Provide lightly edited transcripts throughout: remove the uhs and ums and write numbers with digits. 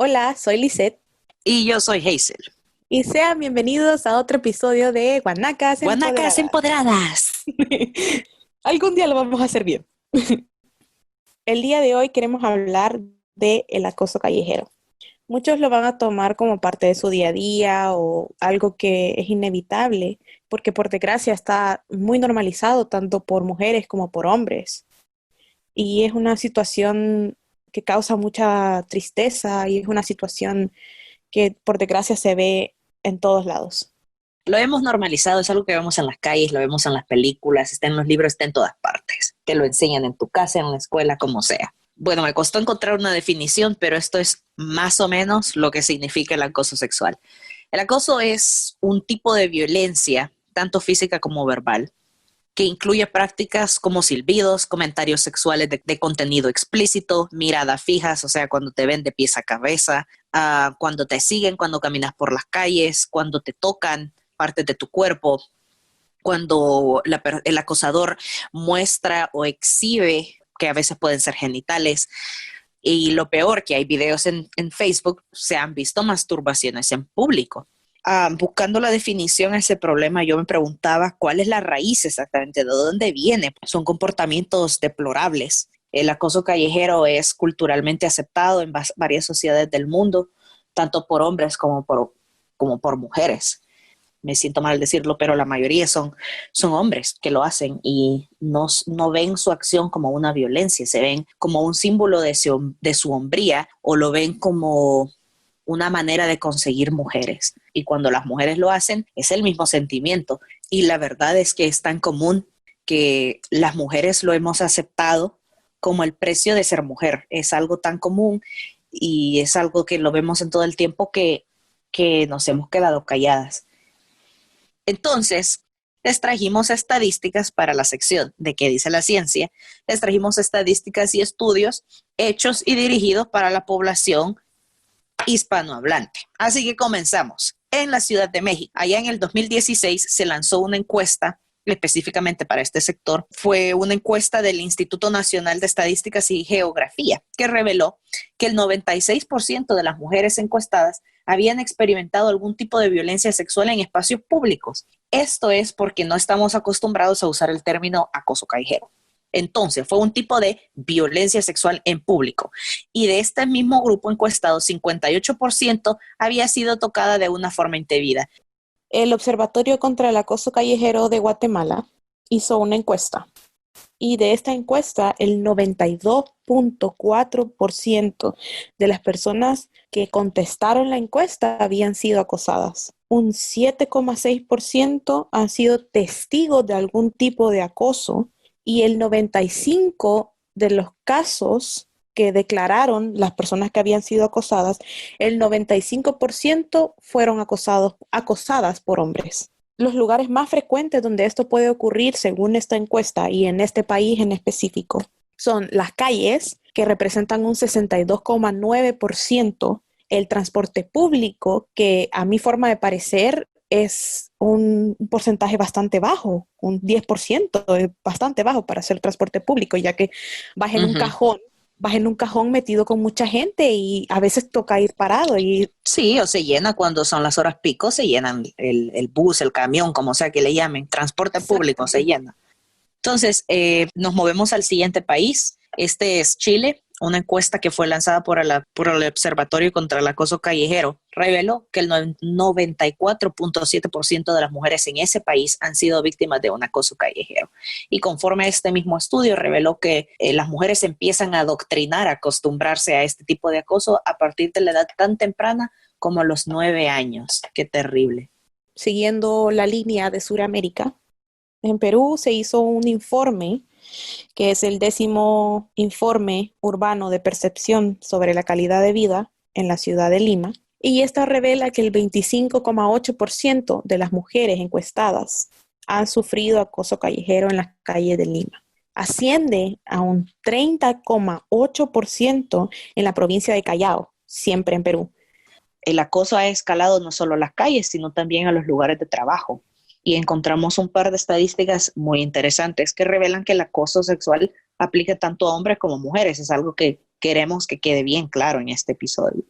Hola, soy Lisette Y yo soy Hazel. y sean bienvenidos a otro episodio de Guanacas Guanacas Empoderadas. empoderadas. Algún día lo vamos a hacer bien. El día de hoy queremos hablar de el acoso callejero. Muchos lo van a tomar como parte de su día a día o algo que es inevitable, porque por desgracia está muy normalizado tanto por mujeres como por hombres. Y es una situación que causa mucha tristeza y es una situación que por desgracia se ve en todos lados. Lo hemos normalizado, es algo que vemos en las calles, lo vemos en las películas, está en los libros, está en todas partes. Te lo enseñan en tu casa, en la escuela, como sea. Bueno, me costó encontrar una definición, pero esto es más o menos lo que significa el acoso sexual. El acoso es un tipo de violencia, tanto física como verbal, que incluye prácticas como silbidos, comentarios sexuales de contenido explícito, miradas fijas, o sea, cuando te ven de pies a cabeza, cuando te siguen, cuando caminas por las calles, cuando te tocan partes de tu cuerpo, cuando el acosador muestra o exhibe, que a veces pueden ser genitales. Y lo peor, que hay videos en Facebook, se han visto masturbaciones en público. Buscando la definición a ese problema, yo me preguntaba cuál es la raíz exactamente, de dónde viene. Son comportamientos deplorables. El acoso callejero es culturalmente aceptado en varias sociedades del mundo, tanto por hombres como por mujeres. Me siento mal decirlo, pero la mayoría son hombres que lo hacen y no ven su acción como una violencia, se ven como un símbolo de su hombría o lo ven como una manera de conseguir mujeres. Y cuando las mujeres lo hacen, es el mismo sentimiento. Y la verdad es que es tan común que las mujeres lo hemos aceptado como el precio de ser mujer. Es algo tan común y es algo que lo vemos en todo el tiempo que nos hemos quedado calladas. Entonces, les trajimos estadísticas para la sección de qué dice la ciencia. Les trajimos estadísticas y estudios hechos y dirigidos para la población hispanohablante. Así que comenzamos. En la Ciudad de México, allá en el 2016 se lanzó una encuesta específicamente para este sector. Fue una encuesta del Instituto Nacional de Estadísticas y Geografía que reveló que el 96% de las mujeres encuestadas habían experimentado algún tipo de violencia sexual en espacios públicos. Esto es porque no estamos acostumbrados a usar el término acoso callejero. Entonces, fue un tipo de violencia sexual en público. Y de este mismo grupo encuestado, 58% había sido tocada de una forma indebida. El Observatorio contra el Acoso Callejero de Guatemala hizo una encuesta y de esta encuesta el 92.4% de las personas que contestaron la encuesta habían sido acosadas. Un 7,6% han sido testigos de algún tipo de acoso y el 95% de los casos que declararon las personas que habían sido acosadas, el 95% fueron acosadas por hombres. Los lugares más frecuentes donde esto puede ocurrir, según esta encuesta y en este país en específico, son las calles, que representan un 62,9%, el transporte público, que a mi forma de parecer es un porcentaje bastante bajo, un 10%, es bastante bajo para hacer transporte público, ya que vas en un Uh-huh. cajón, vas en un cajón metido con mucha gente y a veces toca ir parado y Sí, o se llena cuando son las horas pico, se llenan el bus, el camión, como sea que le llamen, transporte público se exactamente. llena. Entonces, nos movemos al siguiente país. Este es Chile. Una encuesta que fue lanzada por el Observatorio contra el Acoso Callejero reveló que el 94.7% de las mujeres en ese país han sido víctimas de un acoso callejero. Y conforme a este mismo estudio, reveló que las mujeres empiezan a adoctrinar, a acostumbrarse a este tipo de acoso a partir de la edad tan temprana como los 9 años. Qué terrible. Siguiendo la línea de Sudamérica, en Perú se hizo un informe que es el 10º informe urbano de percepción sobre la calidad de vida en la ciudad de Lima. Y esta revela que el 25,8% de las mujeres encuestadas han sufrido acoso callejero en las calles de Lima. Asciende a un 30,8% en la provincia de Callao, siempre en Perú. El acoso ha escalado no solo a las calles, sino también a los lugares de trabajo. Y encontramos un par de estadísticas muy interesantes que revelan que el acoso sexual aplica tanto a hombres como a mujeres. Es algo que queremos que quede bien claro en este episodio.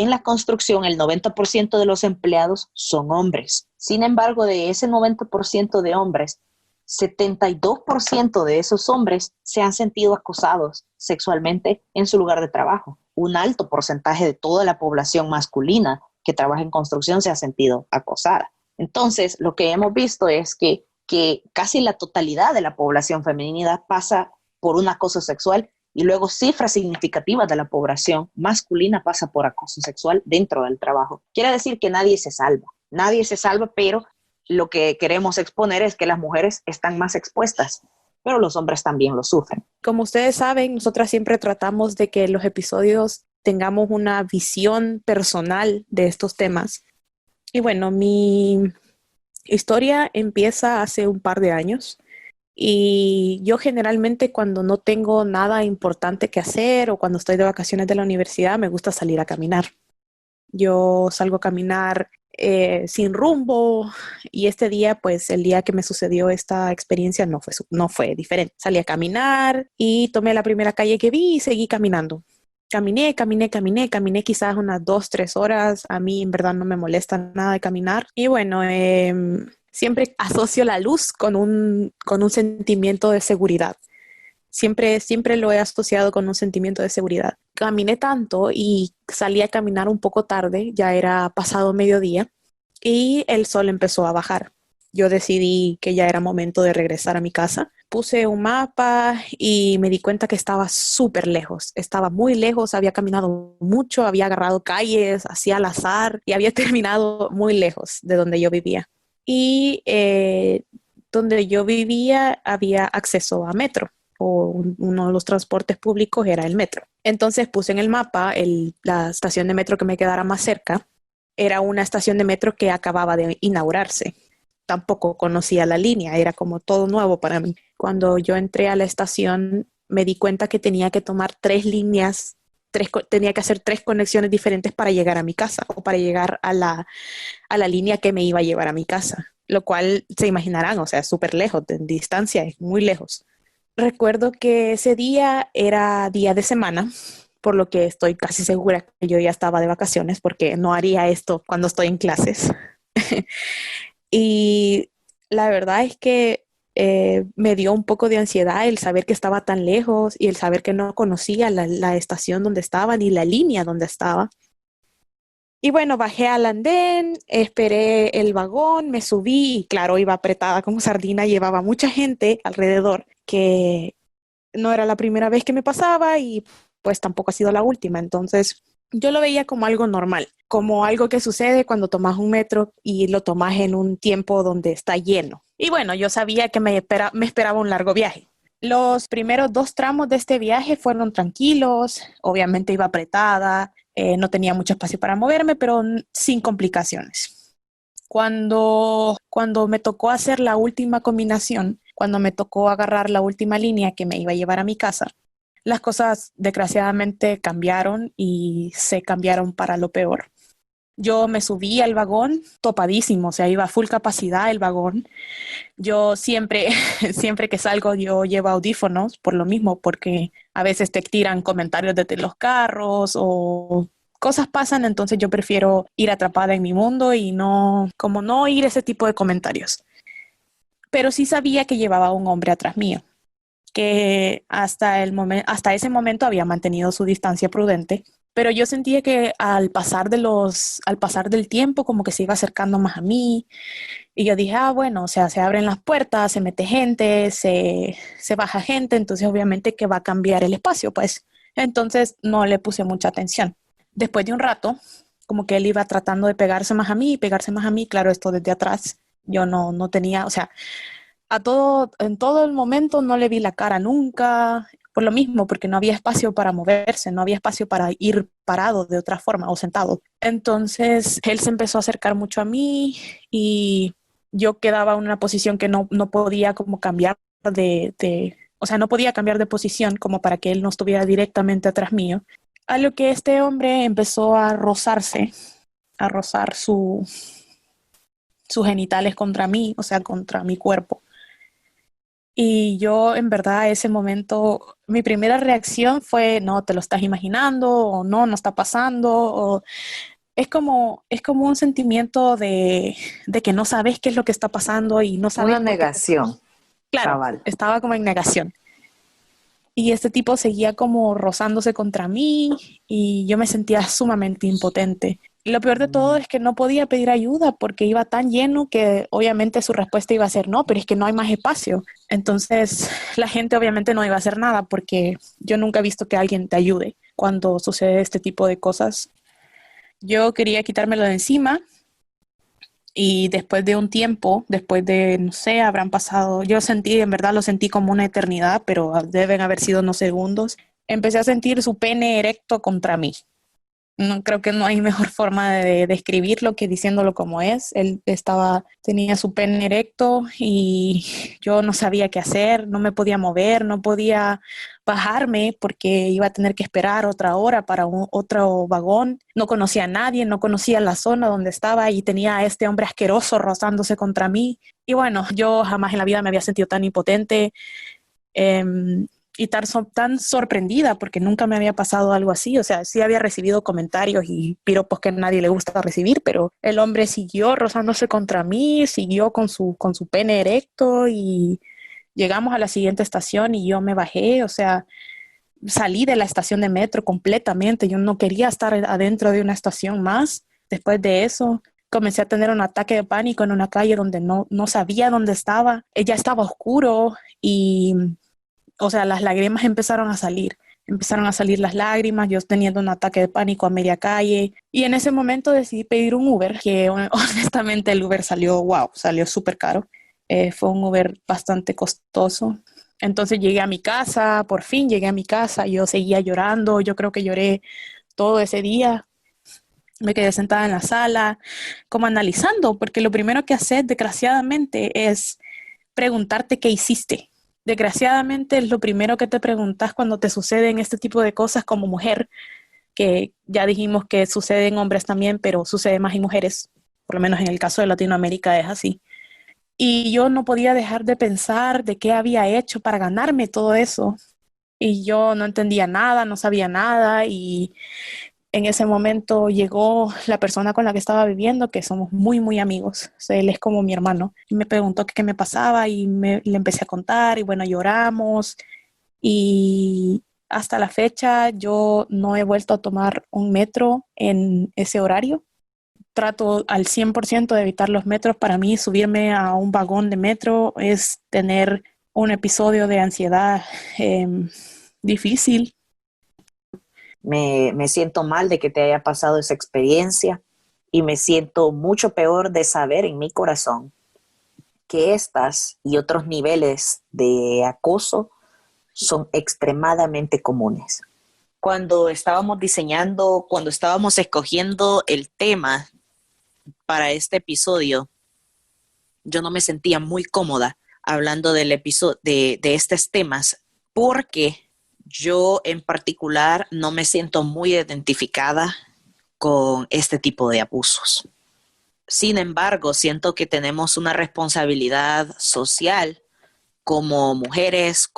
en la construcción el 90% de los empleados son hombres. Sin embargo, de ese 90% de hombres, 72% de esos hombres se han sentido acosados sexualmente en su lugar de trabajo. Un alto porcentaje de toda la población masculina que trabaja en construcción se ha sentido acosada. Entonces, lo que hemos visto es que casi la totalidad de la población femenina pasa por un acoso sexual y luego cifras significativas de la población masculina pasa por acoso sexual dentro del trabajo. Quiere decir que nadie se salva, pero lo que queremos exponer es que las mujeres están más expuestas, pero los hombres también lo sufren. Como ustedes saben, nosotras siempre tratamos de que los episodios tengamos una visión personal de estos temas. Y bueno, mi historia empieza hace un par de años y yo generalmente cuando no tengo nada importante que hacer o cuando estoy de vacaciones de la universidad me gusta salir a caminar. Yo salgo a caminar sin rumbo y este día, pues el día que me sucedió esta experiencia no fue diferente. Salí a caminar y tomé la primera calle que vi y seguí caminando. Caminé quizás unas 2, 3 horas. A mí en verdad no me molesta nada de caminar. Y bueno, siempre asocio la luz con un sentimiento de seguridad. Siempre lo he asociado con un sentimiento de seguridad. Caminé tanto y salí a caminar un poco tarde, ya era pasado mediodía y el sol empezó a bajar. Yo decidí que ya era momento de regresar a mi casa. Puse un mapa y me di cuenta que estaba súper lejos. Estaba muy lejos, había caminado mucho, había agarrado calles así al azar y había terminado muy lejos de donde yo vivía. Y donde yo vivía había acceso a metro o uno de los transportes públicos era el metro. Entonces puse en el mapa la estación de metro que me quedara más cerca. Era una estación de metro que acababa de inaugurarse. Tampoco conocía la línea, era como todo nuevo para mí. Cuando yo entré a la estación, me di cuenta que tenía que tomar 3 líneas, tenía que hacer 3 conexiones diferentes para llegar a mi casa o para llegar a la línea que me iba a llevar a mi casa, lo cual se imaginarán, o sea, súper lejos, de distancia, es muy lejos. Recuerdo que ese día era día de semana, por lo que estoy casi segura que yo ya estaba de vacaciones porque no haría esto cuando estoy en clases. Y la verdad es que me dio un poco de ansiedad el saber que estaba tan lejos y el saber que no conocía la estación donde estaba ni la línea donde estaba. Y bueno, bajé al andén, esperé el vagón, me subí y claro, iba apretada como sardina, llevaba mucha gente alrededor que no era la primera vez que me pasaba y pues tampoco ha sido la última. Entonces yo lo veía como algo normal, como algo que sucede cuando tomas un metro y lo tomas en un tiempo donde está lleno. Y bueno, yo sabía que me esperaba un largo viaje. Los primeros 2 tramos de este viaje fueron tranquilos, obviamente iba apretada, no tenía mucho espacio para moverme, pero sin complicaciones. Cuando me tocó hacer la última combinación, cuando me tocó agarrar la última línea que me iba a llevar a mi casa, las cosas desgraciadamente cambiaron y se cambiaron para lo peor. Yo me subí al vagón topadísimo, o sea, iba a full capacidad el vagón. Yo siempre, siempre que salgo, yo llevo audífonos por lo mismo, porque a veces te tiran comentarios desde los carros o cosas pasan, entonces yo prefiero ir atrapada en mi mundo y como no oír ese tipo de comentarios. Pero sí sabía que llevaba un hombre atrás mío, que hasta ese momento había mantenido su distancia prudente, pero yo sentía que al pasar del tiempo como que se iba acercando más a mí y yo dije, bueno, o sea, se abren las puertas, se mete gente, se baja gente, entonces obviamente que va a cambiar el espacio, pues. Entonces no le puse mucha atención. Después de un rato, como que él iba tratando de pegarse más a mí, claro, esto desde atrás. Yo no tenía, o sea, en todo el momento no le vi la cara nunca, por lo mismo, porque no había espacio para moverse, no había espacio para ir parado de otra forma o sentado. Entonces él se empezó a acercar mucho a mí y yo quedaba en una posición que no podía como cambiar o sea, no podía cambiar de posición como para que él no estuviera directamente atrás mío. A lo que este hombre empezó a rozar sus genitales contra mí, o sea, contra mi cuerpo. Y yo en verdad ese momento, mi primera reacción fue, no, te lo estás imaginando, o no, no está pasando, o es como un sentimiento de que no sabes qué es lo que está pasando y no Una sabes por qué te está negación, pasando. Claro, cabal. estaba como en negación. Y este tipo seguía como rozándose contra mí y yo me sentía sumamente impotente. Y lo peor de todo Mm. es que no podía pedir ayuda porque iba tan lleno que obviamente su respuesta iba a ser no, pero es que no hay más espacio. Entonces la gente obviamente no iba a hacer nada porque yo nunca he visto que alguien te ayude cuando sucede este tipo de cosas. Yo quería quitármelo de encima y después de un tiempo, después de, no sé, habrán pasado, yo sentí, en verdad lo sentí como una eternidad, pero deben haber sido unos segundos, empecé a sentir su pene erecto contra mí. No creo que no hay mejor forma de describirlo que diciéndolo como es. Él estaba, tenía su pene erecto y yo no sabía qué hacer, no me podía mover, no podía bajarme porque iba a tener que esperar otra hora para otro vagón. No conocía a nadie, no conocía la zona donde estaba y tenía a este hombre asqueroso rozándose contra mí. Y bueno, yo jamás en la vida me había sentido tan impotente. Eh, y tan sorprendida porque nunca me había pasado algo así. O sea, sí había recibido comentarios y piropos que a nadie le gusta recibir, pero el hombre siguió rozándose contra mí, siguió con su pene erecto y llegamos a la siguiente estación y yo me bajé, o sea, salí de la estación de metro completamente. Yo no quería estar adentro de una estación más. Después de eso, comencé a tener un ataque de pánico en una calle donde no sabía dónde estaba. Ya estaba oscuro y o sea, las lágrimas empezaron a salir las lágrimas, yo teniendo un ataque de pánico a media calle y en ese momento decidí pedir un Uber, que honestamente el Uber salió, wow, salió súper caro. Fue un Uber bastante costoso. Entonces llegué a mi casa, por fin llegué a mi casa, yo seguía llorando, yo creo que lloré todo ese día. Me quedé sentada en la sala, como analizando, porque lo primero que haces, desgraciadamente, es preguntarte qué hiciste. Desgraciadamente es lo primero que te preguntas cuando te suceden este tipo de cosas como mujer, que ya dijimos que sucede en hombres también, pero sucede más en mujeres, por lo menos en el caso de Latinoamérica es así. Y yo no podía dejar de pensar de qué había hecho para ganarme todo eso. Y yo no entendía nada, no sabía nada y en ese momento llegó la persona con la que estaba viviendo, que somos muy, muy amigos. O sea, él es como mi hermano. Y me preguntó qué me pasaba y le empecé a contar y bueno, lloramos. Y hasta la fecha yo no he vuelto a tomar un metro en ese horario. Trato al 100% de evitar los metros. Para mí subirme a un vagón de metro es tener un episodio de ansiedad eh, difícil. Me siento mal de que te haya pasado esa experiencia y me siento mucho peor de saber en mi corazón que estas y otros niveles de acoso son extremadamente comunes. Cuando estábamos diseñando, cuando estábamos escogiendo el tema para este episodio, yo no me sentía muy cómoda hablando del episodio de estos temas porque yo en particular no me siento muy identificada con este tipo de abusos. Sin embargo, siento que tenemos una responsabilidad social como mujeres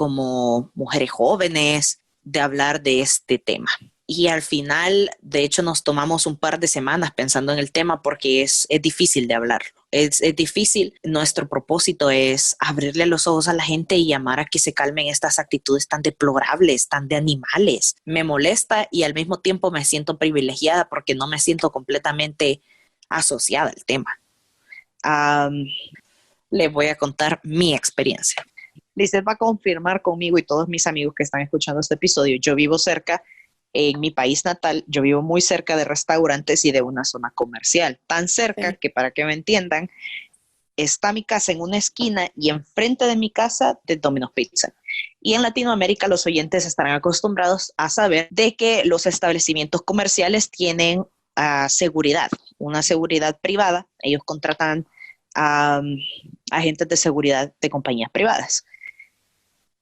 jóvenes, de hablar de este tema. Y al final, de hecho, nos tomamos un par de semanas pensando en el tema porque es difícil de hablarlo. Es difícil. Nuestro propósito es abrirle los ojos a la gente y llamar a que se calmen estas actitudes tan deplorables, tan de animales. Me molesta y al mismo tiempo me siento privilegiada porque no me siento completamente asociada al tema. Les voy a contar mi experiencia. Lizeth va a confirmar conmigo y todos mis amigos que están escuchando este episodio. Yo vivo cerca, en mi país natal, yo vivo muy cerca de restaurantes y de una zona comercial. Tan cerca que, para que me entiendan, está mi casa en una esquina y enfrente de mi casa de Domino's Pizza. Y en Latinoamérica los oyentes estarán acostumbrados a saber de que los establecimientos comerciales tienen seguridad, una seguridad privada. Ellos contratan a agentes de seguridad de compañías privadas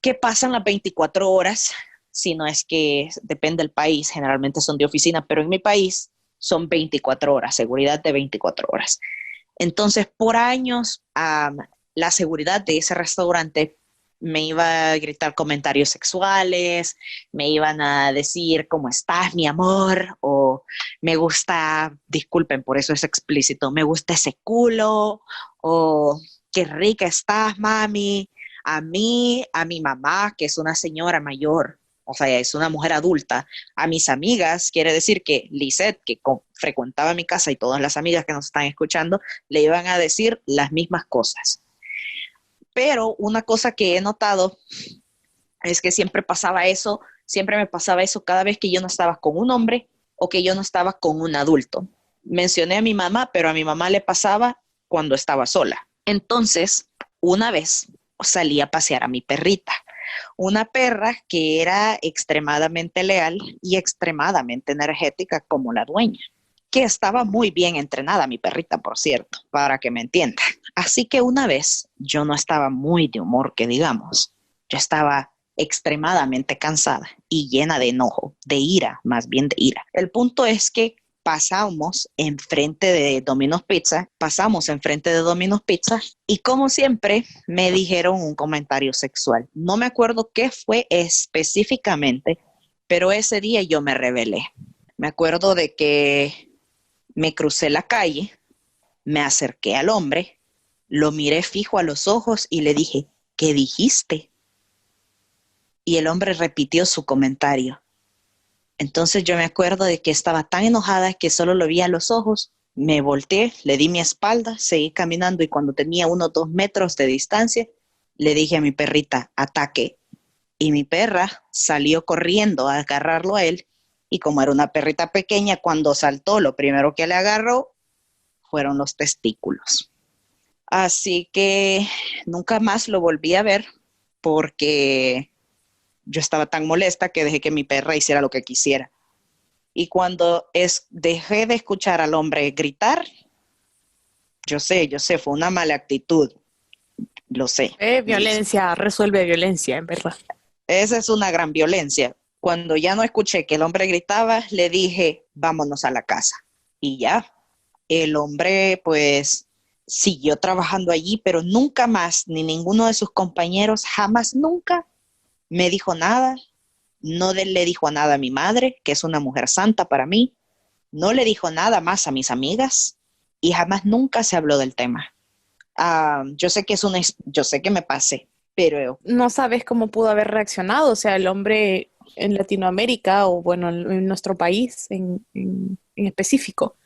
que pasan las 24 horas, si no es que depende del país, generalmente son de oficina, pero en mi país son 24 horas, seguridad de 24 horas. Entonces, por años, la seguridad de ese restaurante me iba a gritar comentarios sexuales, me iban a decir ¿cómo estás, mi amor? O me gusta, disculpen, por eso es explícito, me gusta ese culo, o qué rica estás, mami. A mí, a mi mamá, que es una señora mayor, o sea, es una mujer adulta, a mis amigas, quiere decir que Lisette, que frecuentaba mi casa y todas las amigas que nos están escuchando, le iban a decir las mismas cosas. Pero una cosa que he notado es que siempre me pasaba eso cada vez que yo no estaba con un hombre o que yo no estaba con un adulto. Mencioné a mi mamá, pero a mi mamá le pasaba cuando estaba sola. Entonces, una vez salí a pasear a mi perrita, una perra que era extremadamente leal y extremadamente energética como la dueña, que estaba muy bien entrenada, mi perrita, por cierto, para que me entiendan. Así que una vez yo no estaba muy de humor, que digamos, yo estaba extremadamente cansada y llena de enojo, de ira, más bien de ira. El punto es que pasamos enfrente de Domino's Pizza y como siempre me dijeron un comentario sexual. No me acuerdo qué fue específicamente, pero ese día yo me rebelé. Me acuerdo de que me crucé la calle, me acerqué al hombre, lo miré fijo a los ojos y le dije, ¿qué dijiste? Y el hombre repitió su comentario. Entonces yo me acuerdo de que estaba tan enojada que solo lo vi a los ojos, me volteé, le di mi espalda, seguí caminando y cuando tenía unos 2 metros de distancia, le dije a mi perrita, ataque. Y mi perra salió corriendo a agarrarlo a él y como era una perrita pequeña, cuando saltó, lo primero que le agarró fueron los testículos. Así que nunca más lo volví a ver porque yo estaba tan molesta que dejé que mi perra hiciera lo que quisiera. Y cuando dejé de escuchar al hombre gritar, yo sé, fue una mala actitud, lo sé. Violencia, resuelve violencia, en verdad. Esa es una gran violencia. Cuando ya no escuché que el hombre gritaba, le dije, vámonos a la casa. Y ya, el hombre pues siguió trabajando allí, pero nunca más, ni ninguno de sus compañeros, jamás, nunca me dijo nada. No le dijo nada a mi madre, que es una mujer santa para mí. No le dijo nada más a mis amigas y jamás nunca se habló del tema. Yo sé que yo sé que me pasé, pero No sabes cómo pudo haber reaccionado, o sea, el hombre en Latinoamérica o bueno, en nuestro país en específico.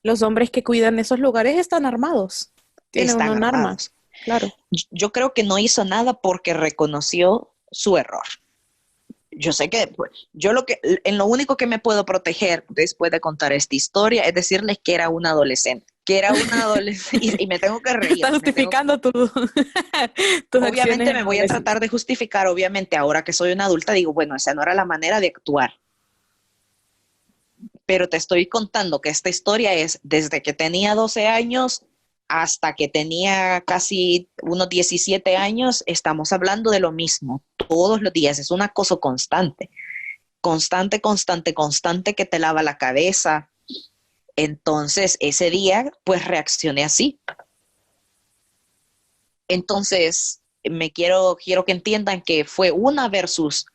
Los hombres que cuidan esos lugares están armados, tienen están un arma, armados. claro. Yo creo que no hizo nada porque reconoció su error. Yo sé que en lo único que me puedo proteger después de contar esta historia es decirles que era una adolescente, y me tengo que reír. Estás justificando tus Obviamente acciones me en voy a adolescencia. tratar de justificar, obviamente ahora que soy una adulta digo, bueno, esa no era la manera de actuar, pero te estoy contando que esta historia es desde que tenía 12 años hasta que tenía casi unos 17 años, estamos hablando de lo mismo todos los días, es un acoso constante, constante, constante, constante que te lava la cabeza. Entonces, ese día, pues reaccioné así. Entonces, quiero que entiendan que fue una versus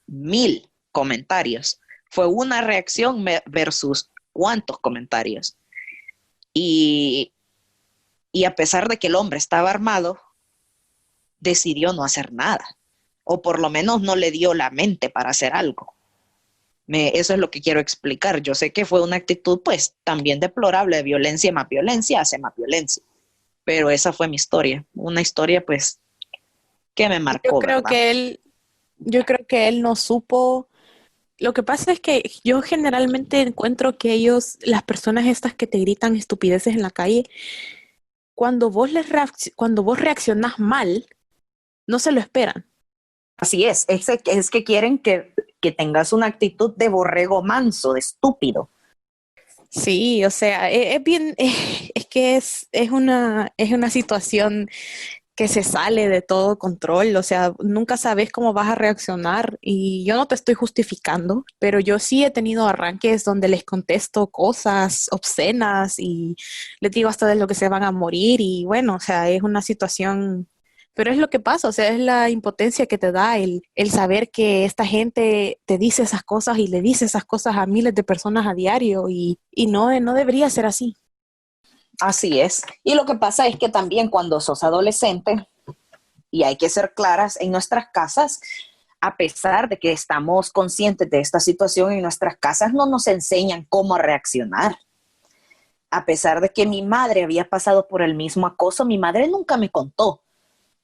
1000 comentarios. Fue una reacción versus cuántos comentarios. Y, y a pesar de que el hombre estaba armado, decidió no hacer nada. O por lo menos no le dio la mente para hacer algo. Eso es lo que quiero explicar. Yo sé que fue una actitud pues también deplorable, de violencia más violencia hace más violencia. Pero esa fue mi historia. Una historia pues que me Yo marcó, creo ¿verdad? que él, yo creo que él no supo. Lo que pasa es que yo generalmente encuentro que las personas estas que te gritan estupideces en la calle, cuando vos reaccionás mal, no se lo esperan. Así es que quieren que tengas una actitud de borrego manso, de estúpido. Sí, o sea, es, bien, es que es una situación que se sale de todo control, o sea, nunca sabes cómo vas a reaccionar y yo no te estoy justificando, pero yo sí he tenido arranques donde les contesto cosas obscenas y les digo hasta de lo que se van a morir y bueno, o sea, es una situación Pero es lo que pasa, o sea, es la impotencia que te da el saber que esta gente te dice esas cosas y le dice esas cosas a miles de personas a diario y no debería ser así. Así es. Y lo que pasa es que también cuando sos adolescente, y hay que ser claras, en nuestras casas, a pesar de que estamos conscientes de esta situación, en nuestras casas no nos enseñan cómo reaccionar. A pesar de que mi madre había pasado por el mismo acoso, mi madre nunca me contó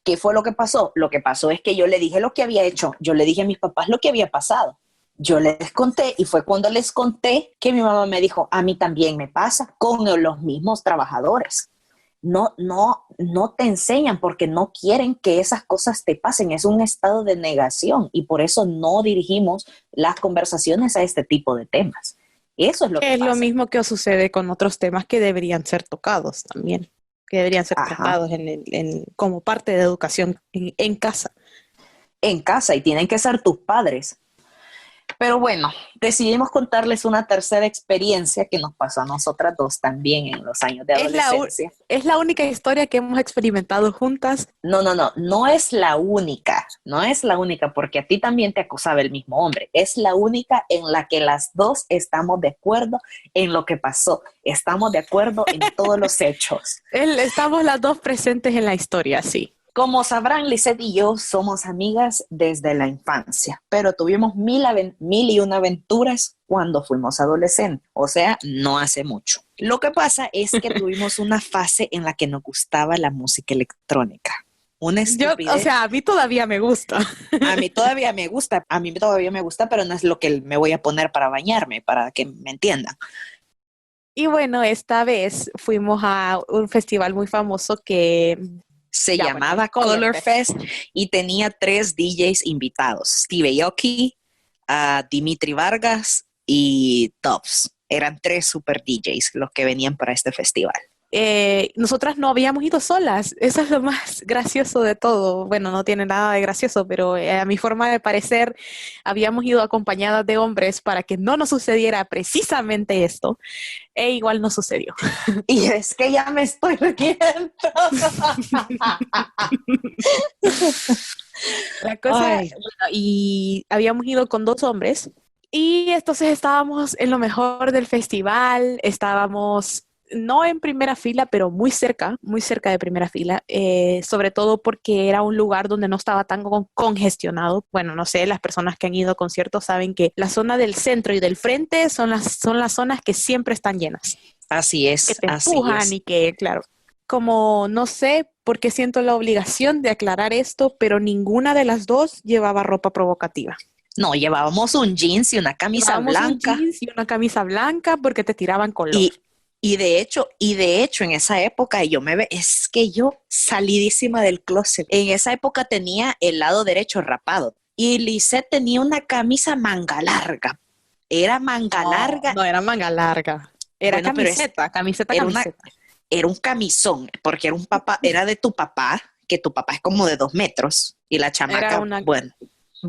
qué fue lo que pasó. Lo que pasó es que yo le dije lo que había hecho, yo le dije a mis papás lo que había pasado. Yo les conté y fue cuando les conté que mi mamá me dijo, a mí también me pasa con los mismos trabajadores. No te enseñan porque no quieren que esas cosas te pasen. Es un estado de negación y por eso no dirigimos las conversaciones a este tipo de temas. Eso es lo que Es pasa. lo mismo que sucede con otros temas que deberían ser tocados también, que deberían ser tratados como parte de educación en casa. En casa, y tienen que ser tus padres. Pero bueno, decidimos contarles una tercera experiencia que nos pasó a nosotras dos también en los años de adolescencia. Es la única historia que hemos experimentado juntas. No es la única, no es la única, porque a ti también te acosaba el mismo hombre. Es la única en la que las dos estamos de acuerdo en lo que pasó. Estamos de acuerdo en todos los hechos. Estamos las dos presentes en la historia, sí. Como sabrán, Lisette y yo somos amigas desde la infancia, pero tuvimos mil y una aventuras cuando fuimos adolescentes, o sea, no hace mucho. Lo que pasa es que tuvimos una fase en la que nos gustaba la música electrónica. Una estupidez. A mí todavía me gusta. A mí todavía me gusta, pero no es lo que me voy a poner para bañarme, para que me entiendan. Y bueno, esta vez fuimos a un festival muy famoso que se llamaba Color Fest y tenía 3 DJs invitados, Steve Aoki, Dimitri Vargas y Tubbs. Eran 3 super DJs los que venían para este festival. Nosotras no habíamos ido solas, eso es lo más gracioso de todo. Bueno, no tiene nada de gracioso, pero a mi forma de parecer habíamos ido acompañadas de hombres para que no nos sucediera precisamente esto, e igual no sucedió. Y es que ya me estoy riendo. La cosa, bueno, y habíamos ido con 2 hombres y entonces estábamos en lo mejor del festival, estábamos no en primera fila, pero muy cerca de primera fila, sobre todo porque era un lugar donde no estaba tan congestionado. Bueno, no sé, las personas que han ido a conciertos saben que la zona del centro y del frente son las zonas que siempre están llenas. Así es. Que te empujan y que, claro, como no sé por qué siento la obligación de aclarar esto, pero ninguna de las dos llevaba ropa provocativa. No, llevábamos un jeans y una camisa blanca. Un jeans y una camisa blanca porque te tiraban color. Y de hecho, en esa época es que yo salidísima del closet. En esa época tenía el lado derecho rapado y Lisette tenía una camisa manga larga. Era manga larga. No era manga larga. Era camiseta. Era un camisón, porque era de tu papá, que tu papá es como de 2 metros y la chamaca, bueno.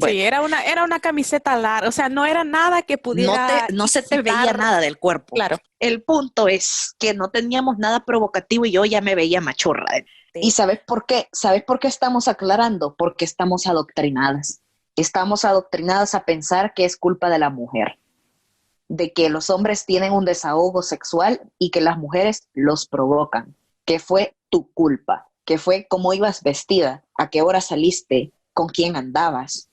Sí, era una camiseta larga, o sea, no era nada que pudiera... No se te veía nada del cuerpo. Claro. El punto es que no teníamos nada provocativo y yo ya me veía machorra. ¿Y sabes por qué? ¿Sabes por qué estamos aclarando? Porque estamos adoctrinadas. Estamos adoctrinadas a pensar que es culpa de la mujer, de que los hombres tienen un desahogo sexual y que las mujeres los provocan, que fue tu culpa, que fue cómo ibas vestida, a qué hora saliste, con quién andabas.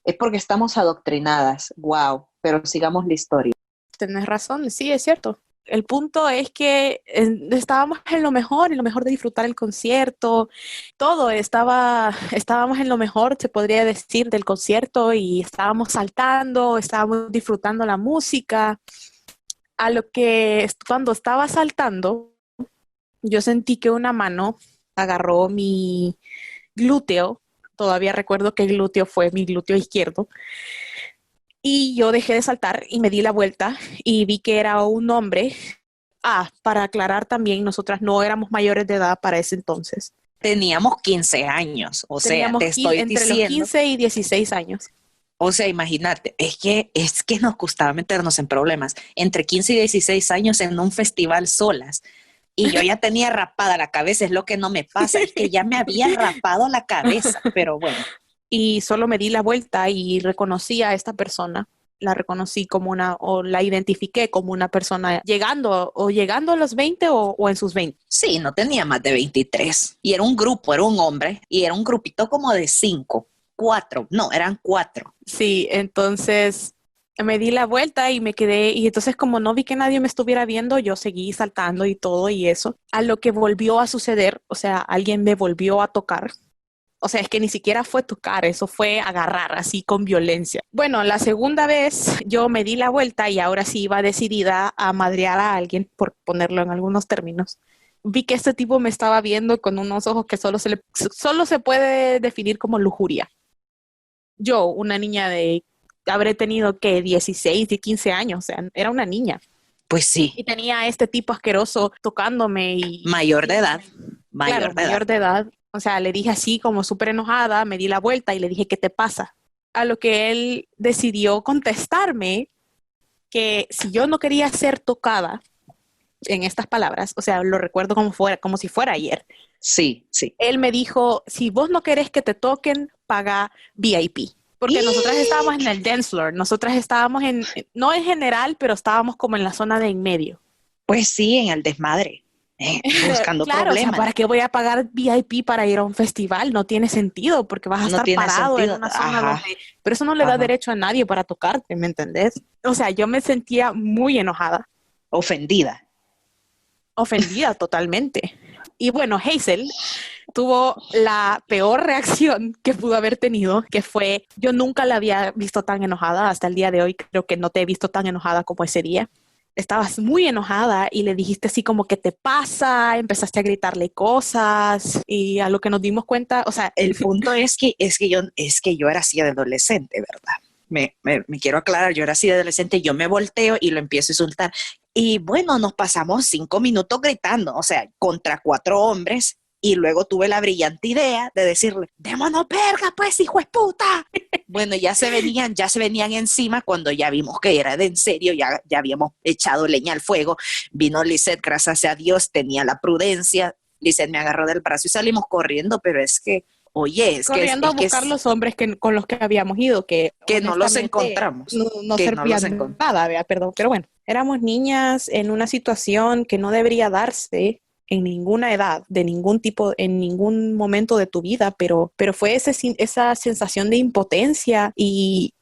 Es porque estamos adoctrinadas, wow, pero sigamos la historia. Tienes razón, sí, es cierto. El punto es que estábamos en lo mejor de disfrutar el concierto, todo, estábamos en lo mejor, se podría decir, del concierto y estábamos saltando, estábamos disfrutando la música, a lo que cuando estaba saltando, yo sentí que una mano agarró mi glúteo. Todavía recuerdo que el glúteo fue mi glúteo izquierdo. Y yo dejé de saltar y me di la vuelta y vi que era un hombre. Para aclarar también, nosotras no éramos mayores de edad para ese entonces. Teníamos 15 años, Teníamos sea, te estoy entre diciendo. Los 15 y 16 años. O sea, imagínate, es que nos gustaba meternos en problemas. Entre 15 y 16 años en un festival solas. Y yo ya tenía rapada la cabeza, es lo que no me pasa, es que ya me había rapado la cabeza, pero bueno. Y solo me di la vuelta y reconocí a esta persona. La reconocí como o la identifiqué como una persona llegando a los 20 o en sus 20. Sí, no tenía más de 23. Y era un grupo, era un hombre, y era un grupito como de 5, 4, no, eran 4. Sí, entonces me di la vuelta y me quedé, y entonces como no vi que nadie me estuviera viendo, yo seguí saltando y todo y eso. A lo que volvió a suceder, o sea, alguien me volvió a tocar. O sea, es que ni siquiera fue tocar, eso fue agarrar así con violencia. Bueno, la segunda vez yo me di la vuelta y ahora sí iba decidida a madrear a alguien, por ponerlo en algunos términos. Vi que este tipo me estaba viendo con unos ojos que solo se puede definir como lujuria. Yo, una niña habré tenido que 16 y 15 años, o sea, era una niña. Pues sí. Y tenía a este tipo asqueroso tocándome y... Mayor de edad. Claro, mayor de edad. O sea, le dije así como súper enojada, me di la vuelta y le dije, ¿qué te pasa? A lo que él decidió contestarme que si yo no quería ser tocada, en estas palabras, o sea, lo recuerdo como si fuera ayer. Sí, sí. Él me dijo, si vos no querés que te toquen, paga VIP. Porque nosotras estábamos en el dance floor, nosotras estábamos no en general, pero estábamos como en la zona de en medio. Pues sí, en el desmadre, buscando Claro, o sea, problemas. ¿para qué voy a pagar VIP para ir a un festival? No tiene sentido, porque vas a No estar tiene parado en sentido. una zona Ajá, donde... Pero eso no le da ajá. derecho a nadie para tocarte, ¿me entendés? O sea, yo me sentía muy enojada, Ofendida. ofendida totalmente. Y bueno, Hazel tuvo la peor reacción que pudo haber tenido, que fue, yo nunca la había visto tan enojada, hasta el día de hoy creo que no te he visto tan enojada como ese día. Estabas muy enojada y le dijiste así como, ¿qué te pasa? Empezaste a gritarle cosas y a lo que nos dimos cuenta, o sea, El punto es que yo era así de adolescente, ¿verdad? Me quiero aclarar, yo era así de adolescente, yo me volteo y lo empiezo a insultar. Y bueno, nos pasamos 5 minutos gritando, o sea, contra 4 hombres. Y luego tuve la brillante idea de decirle, démonos verga, pues, hijo de puta. Bueno, ya se venían encima cuando ya vimos que era de en serio, ya habíamos echado leña al fuego. Vino Lisette, gracias a Dios, tenía la prudencia. Lisette me agarró del brazo y salimos corriendo, pero es que, oye, es que, es, corriendo a es que, buscar es, los hombres con los que habíamos ido, que que no los honestamente encontramos, no que no los servían de encontramos. nada, ¿vea? Perdón, pero bueno, éramos niñas en una situación que no debería darse en ninguna edad, de ningún tipo, en ningún momento de tu vida, pero fue esa sensación de impotencia y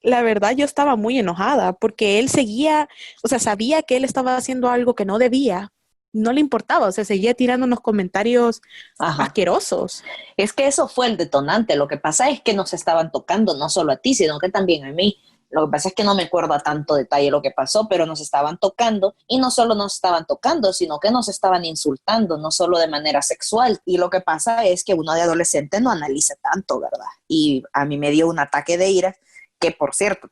la verdad yo estaba muy enojada porque él seguía, o sea, sabía que él estaba haciendo algo que no debía, no le importaba, o sea, seguía tirando unos comentarios Ajá. asquerosos. Es que eso fue el detonante. Lo que pasa es que nos estaban tocando, no solo a ti, sino que también a mí. Lo que pasa es que no me acuerdo a tanto detalle lo que pasó, pero nos estaban tocando y no solo nos estaban tocando, sino que nos estaban insultando, no solo de manera sexual. Y lo que pasa es que uno de adolescente no analiza tanto, ¿verdad? Y a mí me dio un ataque de ira que, por cierto,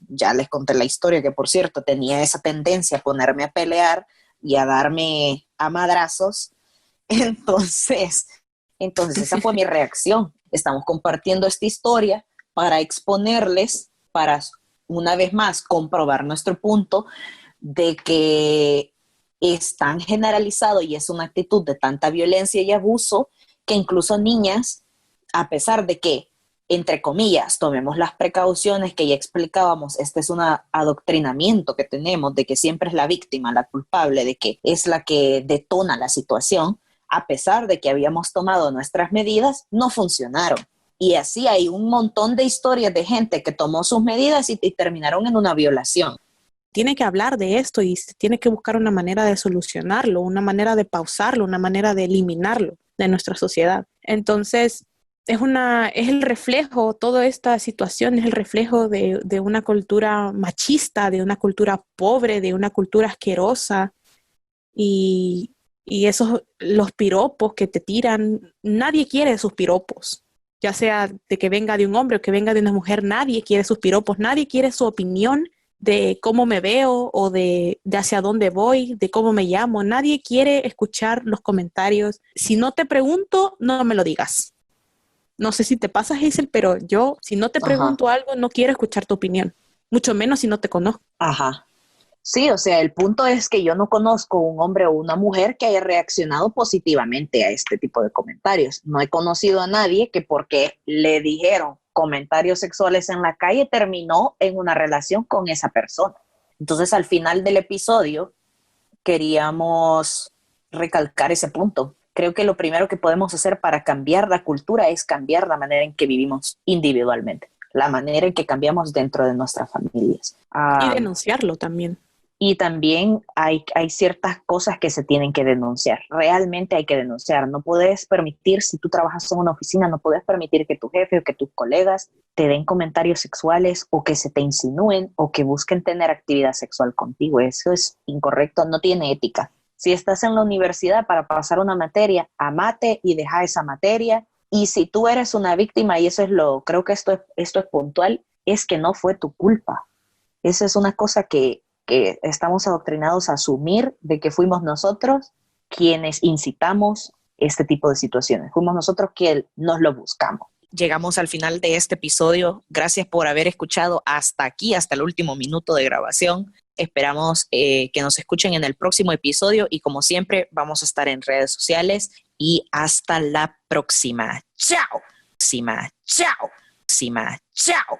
ya les conté la historia, que por cierto tenía esa tendencia a ponerme a pelear y a darme a madrazos. Entonces, entonces esa fue mi reacción. Estamos compartiendo esta historia para exponerles, para una vez más comprobar nuestro punto de que es tan generalizado y es una actitud de tanta violencia y abuso que incluso niñas, a pesar de que, entre comillas, tomemos las precauciones que ya explicábamos, este es un adoctrinamiento que tenemos de que siempre es la víctima, la culpable, de que es la que detona la situación, a pesar de que habíamos tomado nuestras medidas, no funcionaron. Y así hay un montón de historias de gente que tomó sus medidas y terminaron en una violación. Tiene que hablar de esto y se tiene que buscar una manera de solucionarlo, una manera de pausarlo, una manera de eliminarlo de nuestra sociedad. Entonces, es el reflejo, toda esta situación es el reflejo de una cultura machista, de una cultura pobre, de una cultura asquerosa y, y esos, los piropos que te tiran, nadie quiere sus piropos, ya sea de que venga de un hombre o que venga de una mujer, nadie quiere sus piropos, nadie quiere su opinión de cómo me veo o de hacia dónde voy, de cómo me llamo. Nadie quiere escuchar los comentarios. Si no te pregunto, no me lo digas. No sé si te pasa, Hazel, pero yo, si no te Ajá, pregunto algo, no quiero escuchar tu opinión, mucho menos si no te conozco. ajá. Sí, o sea, el punto es que yo no conozco un hombre o una mujer que haya reaccionado positivamente a este tipo de comentarios. No he conocido a nadie que porque le dijeron comentarios sexuales en la calle terminó en una relación con esa persona. Entonces, al final del episodio, queríamos recalcar ese punto. Creo que lo primero que podemos hacer para cambiar la cultura es cambiar la manera en que vivimos individualmente, la manera en que cambiamos dentro de nuestras familias. Y denunciarlo también. Y también hay ciertas cosas que se tienen que denunciar. Realmente hay que denunciar. No puedes permitir, si tú trabajas en una oficina, no puedes permitir que tu jefe o que tus colegas te den comentarios sexuales o que se te insinúen o que busquen tener actividad sexual contigo. Eso es incorrecto, no tiene ética. Si estás en la universidad para pasar una materia, amate y deja esa materia. Y si tú eres una víctima, y eso es creo que esto es puntual, es que no fue tu culpa. Esa es una cosa que estamos adoctrinados a asumir de que fuimos nosotros quienes incitamos este tipo de situaciones. Fuimos nosotros quienes nos lo buscamos. Llegamos al final de este episodio. Gracias por haber escuchado hasta aquí, hasta el último minuto de grabación. Esperamos que nos escuchen en el próximo episodio y como siempre vamos a estar en redes sociales y hasta la próxima. ¡Chao! Chao. Chao.